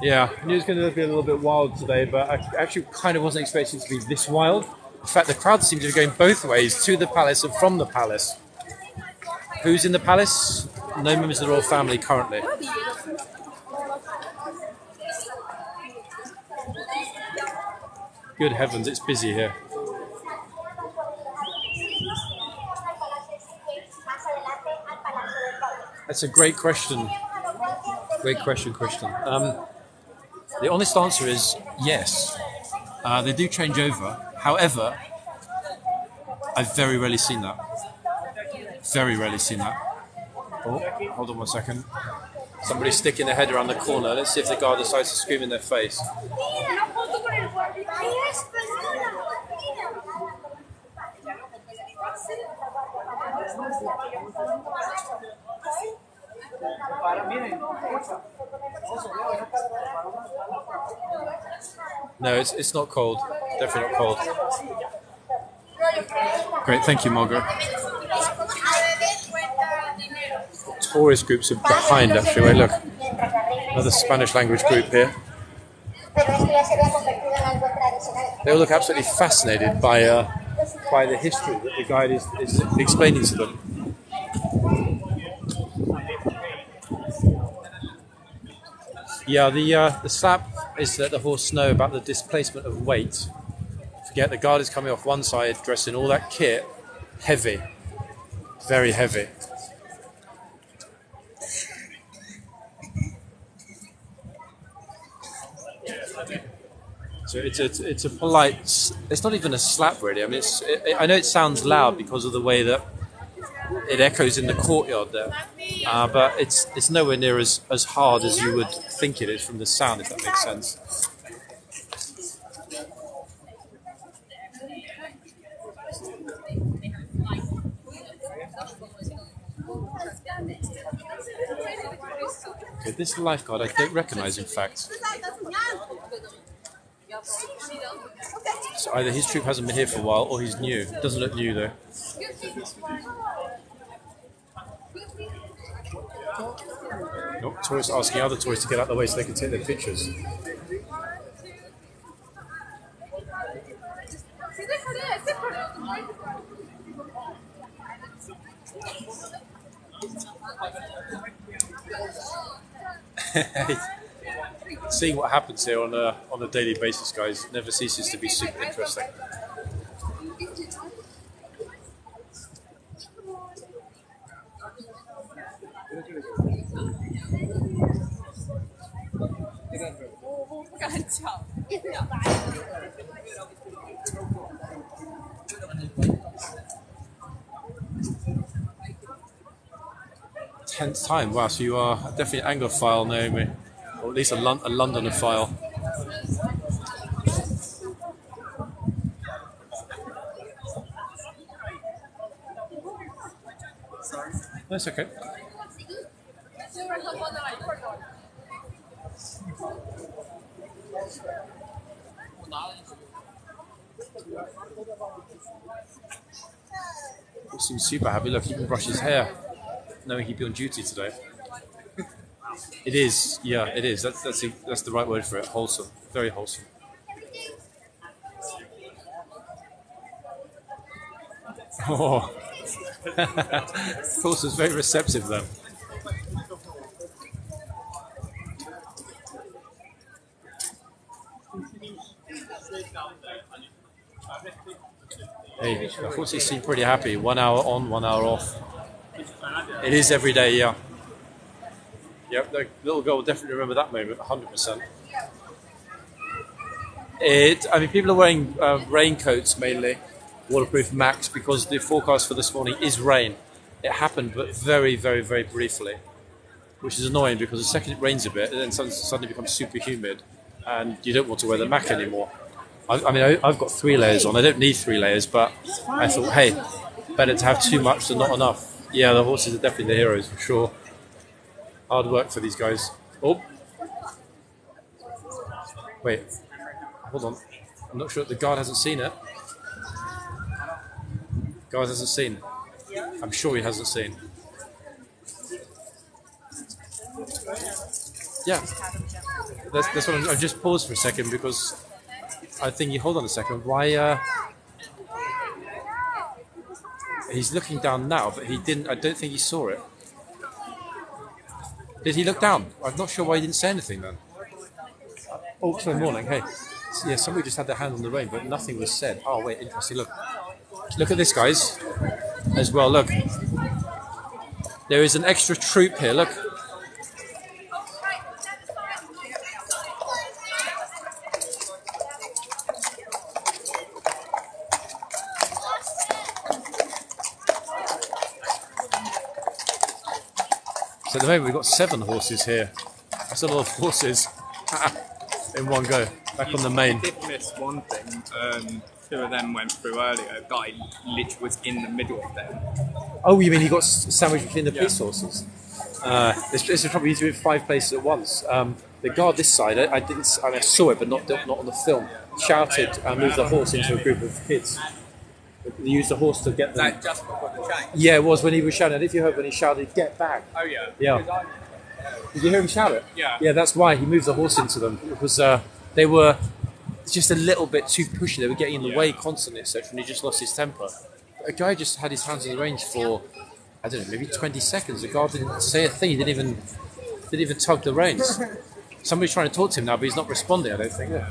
[SPEAKER 1] Yeah, I knew it was going to be a little bit wild today, but I actually kind of wasn't expecting it to be this wild. In fact, the crowd seemed to be going both ways, to the palace and from the palace. Who's in the palace? No members of the royal family currently. Good heavens, it's busy here. That's a great question. Great question, Christian. The honest answer is yes. They do change over. However, I've very rarely seen that. Very rarely seen that. Oh, hold on 1 second. Somebody's sticking their head around the corner. Let's see if the guard decides to scream in their face. No, it's not cold. Definitely not cold. Great, thank you, Margaret. Tourist groups are behind, actually. Wait, look. Another Spanish language group here. They all look absolutely fascinated by the history that the guide is explaining to them. Yeah, the slap is to let the horse know about the displacement of weight. Forget the guard is coming off one side, dressed in all that kit, heavy, very heavy. So it's a polite. It's not even a slap, really. I mean, I know it sounds loud because of the way that it echoes in the courtyard there, but it's nowhere near as hard as you would think it is from the sound, if that makes sense. Okay, this lifeguard I don't recognise, in fact. So either his troop hasn't been here for a while, or he's new. Doesn't look new though. Nope, tourists asking other tourists to get out of the way so they can take their pictures. Seeing what happens here on a daily basis, guys, never ceases to be super interesting. Tenth time, wow! So you are definitely an Anglophile, Naomi, or at least a Londonophile. That's okay. He seems super happy. Look, he can brush his hair, knowing he'd be on duty today. It is, yeah, it is. That's the right word for it. Wholesome, very wholesome. Oh, of course, it's very receptive then. Hey, unfortunately, he seemed pretty happy. 1 hour on, 1 hour off. It is every day, yeah. Yep, the little girl will definitely remember that moment, 100%. I mean, people are wearing raincoats mainly, waterproof max, because the forecast for this morning is rain. It happened, but very, very, very briefly, which is annoying because the second it rains a bit, it then suddenly becomes super humid, and you don't want to wear the mac anymore. I mean, I've got 3 layers on. I don't need 3 layers, but I thought, hey, better to have too much than not enough. Yeah, the horses are definitely the heroes for sure. Hard work for these guys. Oh, wait, hold on. I'm not sure. The guard hasn't seen it. Guard hasn't seen. I'm sure he hasn't seen. Yeah, that's what I've just paused for a second because I think hold on a second. Why? He's looking down now, but he didn't. I don't think he saw it. Did he look down? I'm not sure why he didn't say anything then. Oh, sorry, morning. Hey, yeah, somebody just had their hand on the rein, but nothing was said. Oh, wait, interesting. Look at this, guys. As well, look. There is an extra troop here. Look. So at the moment we've got 7 horses here. That's a lot of horses in one go. Back on the main.
[SPEAKER 6] I did miss one thing. 2 of them went through earlier. A guy literally was in the middle of them.
[SPEAKER 1] Oh, you mean he got sandwiched between the police horses? This is probably easy with 5 places at once. The guard this side, I saw it, but not on the film. Shouted and moved the horse into a group of kids. They used the horse to get them.
[SPEAKER 6] That just before the change?
[SPEAKER 1] Yeah, it was when he was shouting. I don't know if you heard when he shouted, "Get back!"
[SPEAKER 6] Oh yeah.
[SPEAKER 1] Yeah. Did you hear him shout it?
[SPEAKER 6] Yeah.
[SPEAKER 1] Yeah, that's why he moved the horse into them. It was they were just a little bit too pushy. They were getting in the way constantly, etc. And he just lost his temper. A guy just had his hands on the reins for I don't know, maybe 20 seconds. The guard didn't say a thing. He didn't even tug the reins. Somebody's trying to talk to him now, but he's not responding. I don't think. Yeah.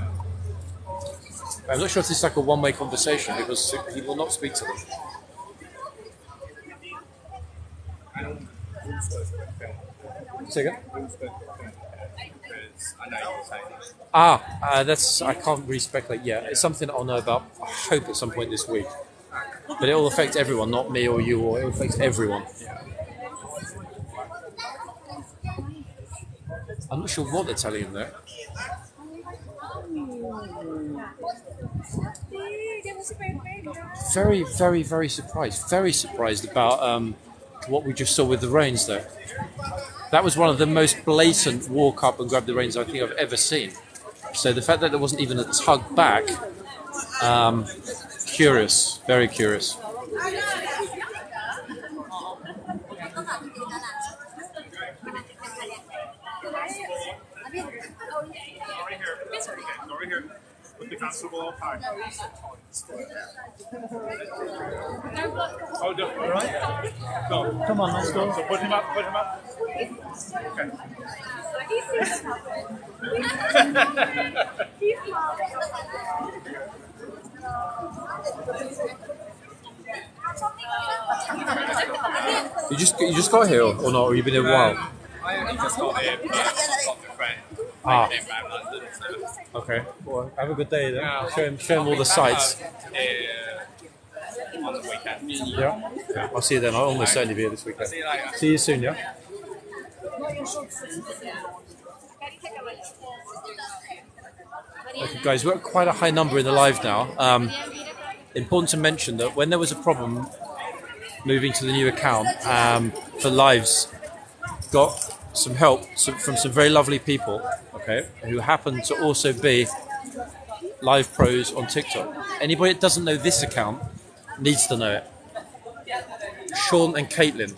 [SPEAKER 1] I'm not sure if this is like a one-way conversation because he will not speak to them.
[SPEAKER 6] And also it's been filmed.
[SPEAKER 1] Say again?
[SPEAKER 6] Also been filmed because I know you were saying this.
[SPEAKER 1] That's I can't really speculate yet. It's something I'll know about. I hope at some point this week. But it will affect everyone, not me or you, or it will affect everyone. I'm not sure what they're telling him there. Very, very, very surprised. Very surprised about what we just saw with the reins there. That was one of the most blatant walk up and grab the reins I think I've ever seen. So the fact that there wasn't even a tug back, curious, very curious.
[SPEAKER 4] Over here. With the constable all time. Oh, all right. Go.
[SPEAKER 3] Come on, let's go.
[SPEAKER 4] So put him up. Put him up.
[SPEAKER 1] You just got here or not? Or you've been here a while?
[SPEAKER 6] I only just got here. I've got a friend.
[SPEAKER 1] Ah.
[SPEAKER 6] Came around London, so.
[SPEAKER 1] Okay. Well, have a good day then.
[SPEAKER 6] Yeah,
[SPEAKER 1] Show him all the sights.
[SPEAKER 6] On the weekend.
[SPEAKER 1] Yeah. I'll see you then. I'll almost certainly be here this weekend.
[SPEAKER 6] See you later.
[SPEAKER 1] See you soon, yeah? Okay, guys, we're at quite a high number in the live now. Important to mention that when there was a problem moving to the new account, the lives got some help from some very lovely people, okay, who happen to also be live pros on TikTok. Anybody that doesn't know this account needs to know it. Sean and Caitlin.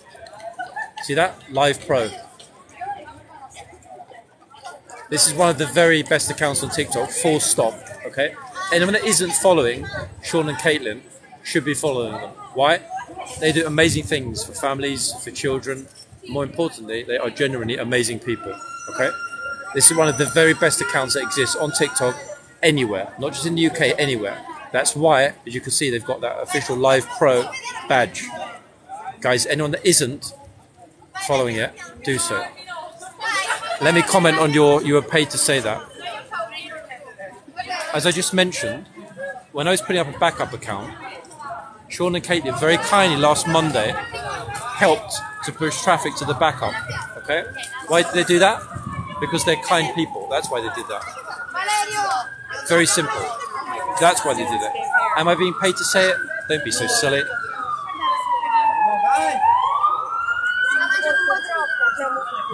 [SPEAKER 1] See that? Live pro. This is one of the very best accounts on TikTok, full stop, okay? Anyone that isn't following Sean and Caitlin should be following them. Why? They do amazing things for families, for children. More importantly, they are genuinely amazing people, okay? This is one of the very best accounts that exists on TikTok anywhere, not just in the UK, anywhere. That's why, as you can see, they've got that official Live Pro badge. Guys, anyone that isn't following it, do so. Let me comment on you were paid to say that. As I just mentioned, when I was putting up a backup account, Sean and Caitlin very kindly last Monday helped to push traffic to the backup. Okay? Why did they do that? Because they're kind people. That's why they did that. Very simple. That's why they did it. Am I being paid to say it? Don't be so silly.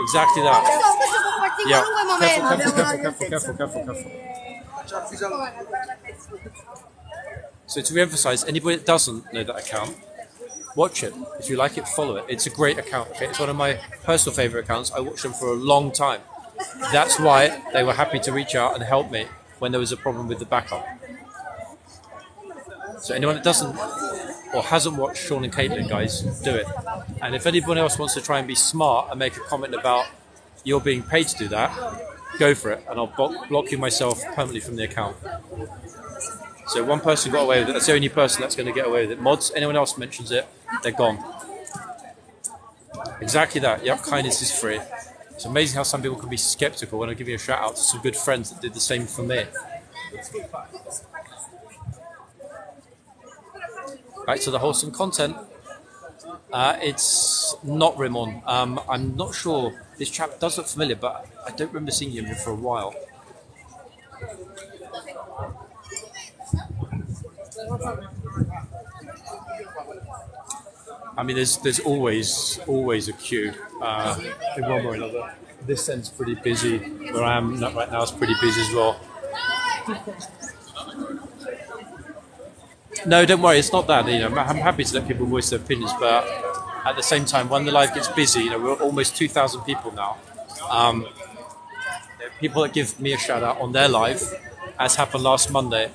[SPEAKER 1] Exactly that. Yeah. Careful. So to re-emphasize, anybody that doesn't know that account, watch it. If you like it, follow it. It's a great account. Okay? It's one of my personal favorite accounts. I watched them for a long time. That's why they were happy to reach out and help me when there was a problem with the backup. So anyone that doesn't or hasn't watched Sean and Caitlin, guys, do it. And if anyone else wants to try and be smart and make a comment about you're being paid to do that, go for it, and I'll block you myself permanently from the account. So one person got away with it. That's the only person that's going to get away with it. Mods, anyone else mentions it, they're gone. Exactly that. Yep, kindness is free. It's amazing how some people can be skeptical when I give you a shout out to some good friends that did the same for me. Back to the wholesome content. It's not Rimon. I'm not sure. This chap does look familiar, but I don't remember seeing him here for a while. I mean, there's always a queue in one way or another. This end's pretty busy. Where I am right now is pretty busy as well. No, don't worry. It's not that. You know, I'm happy to let people voice their opinions, but at the same time, when the live gets busy, you know, we're almost 2,000 people now. People that give me a shout out on their live, as happened last Monday,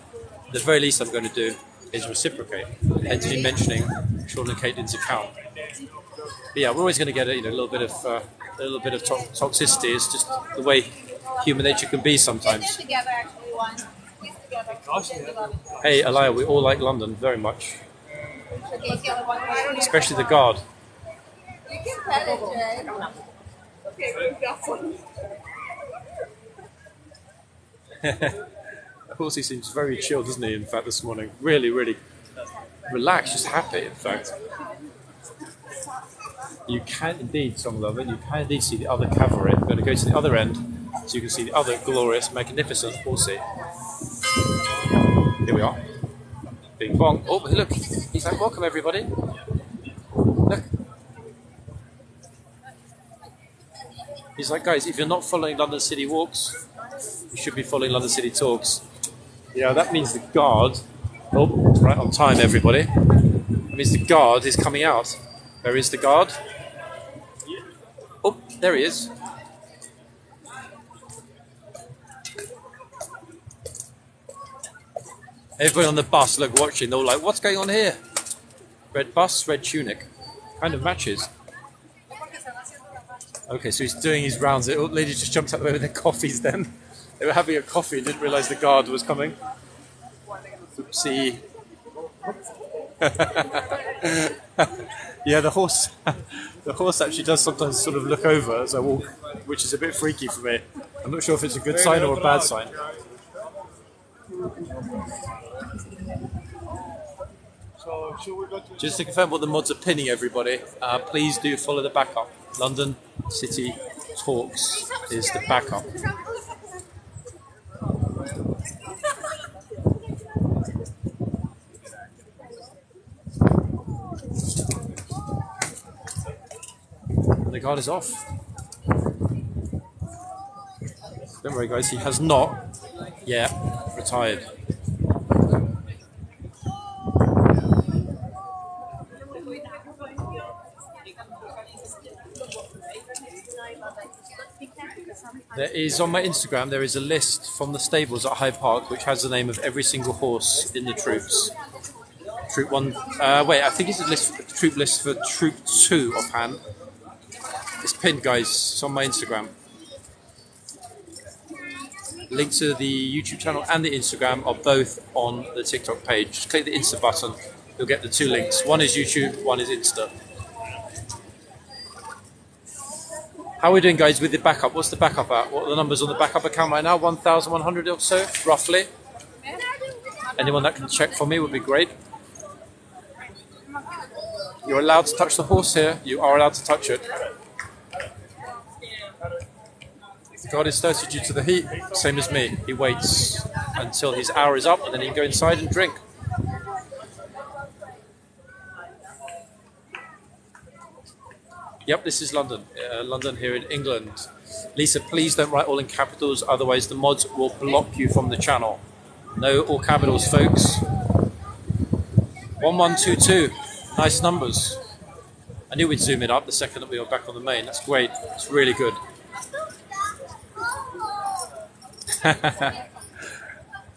[SPEAKER 1] the very least I'm going to do is reciprocate. Hence me mentioning Sean and Caitlin's account. But yeah, we're always going to get a little bit of toxicity. It's just the way human nature can be sometimes. Hey, Alaya, we all like London very much, especially the guard. Horsey seems very chill, doesn't he, in fact, this morning? Really, really relaxed, just happy, in fact. You can indeed, Song Lover, you can indeed see the other cavalry. I'm going to go to the other end so you can see the other glorious, magnificent Horsey. Here we are. Bing bong. Oh, look, he's like, welcome everybody. Look. He's like, guys, if you're not following London City Walks, you should be following London City Talks. Yeah, that means the guard. Oh, right on time, everybody. That means the guard is coming out. Where is the guard? Oh, there he is. Everybody on the bus, look, watching. They're all like, what's going on here? Red bus, red tunic. Kind of matches. Okay, so he's doing his rounds. The old lady just jumped out the way with their coffees then. They were having a coffee and didn't realise the guard was coming. Oopsie. Yeah, the horse actually does sometimes sort of look over as I walk, which is a bit freaky for me. I'm not sure if it's a good sign or a bad sign. Just to confirm what the mods are pinning, everybody, please do follow the backup. London City Talks is the backup. And the guard is off. Don't worry, guys, he has not yet retired. There is, on my Instagram, there is a list from the stables at Hyde Park which has the name of every single horse in the troops. Troop 1, wait, I think it's a troop list for Troop 2 offhand. It's pinned, guys, it's on my Instagram. Link to the YouTube channel and the Instagram are both on the TikTok page. Just click the Insta button, you'll get the two links. One is YouTube, one is Insta. How are we doing, guys, with the backup? What's the backup at? What are the numbers on the backup account right now? 1,100 or so, roughly. Anyone that can check for me would be great. You're allowed to touch the horse here. You are allowed to touch it. God is thirsty due to the heat, same as me. He waits until his hour is up and then he can go inside and drink. Yep, this is London. London here in England. Lisa, please don't write all in capitals, otherwise the mods will block you from the channel. No all capitals, folks. 1122. Nice numbers. I knew we'd zoom it up the second that we were back on the main. That's great. It's really good.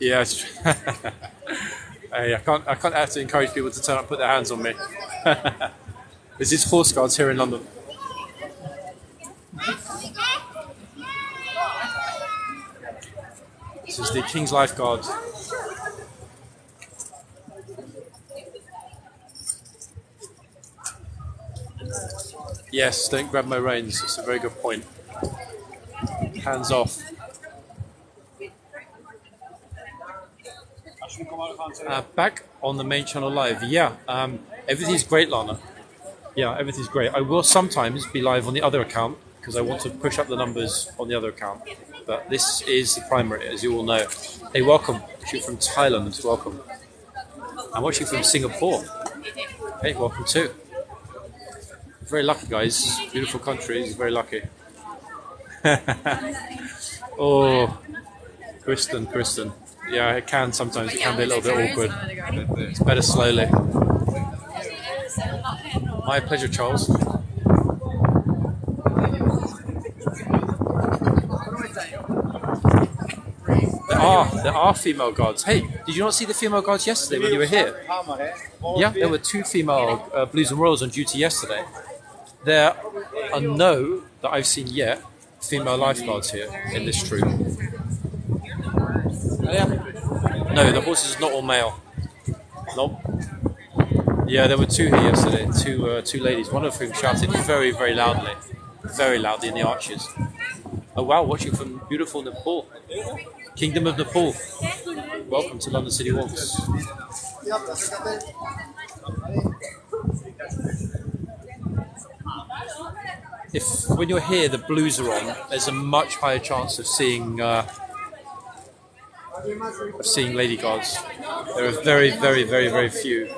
[SPEAKER 1] Yes. Hey, I can't actually encourage people to turn up and put their hands on me. This is horseguards here in London. This is the Kingslifeguard. Yes, don't grab my reins. It's a very good point. Hands off. Back on the main channel live. Yeah, everything's great, Lana. Yeah, everything's great. I will sometimes be live on the other account because I want to push up the numbers on the other account. But this is the primary, as you all know. Hey, welcome. Watching from Thailand, welcome. I'm watching from Singapore. Hey, welcome too. Very lucky, guys. Beautiful country. Very lucky. Oh, Kristen. Yeah, it can sometimes. It can be a little bit awkward. It's better slowly. My pleasure, Charles. There are female guards. Hey, did you not see the female guards yesterday when you were here? Yeah, there were 2 female Blues and Royals on duty yesterday. There are no, that I've seen yet, female lifeguards here in this troop. No, the horses are not all male. Nope. Yeah, there were 2 here yesterday, two ladies, one of whom shouted very, very loudly in the arches. Oh wow, watching from beautiful Nepal. Kingdom of Nepal. Welcome to London City Walks. If when you're here, the blues are on, there's a much higher chance of seeing lady guards. There are very, very, very, very few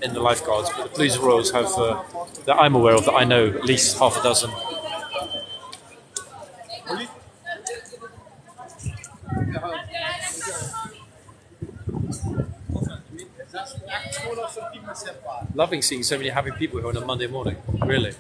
[SPEAKER 1] in the lifeguards, but the Blues and Royals have that I'm aware of, that I know, at least half a dozen. Loving seeing so many happy people here on a Monday morning. Really.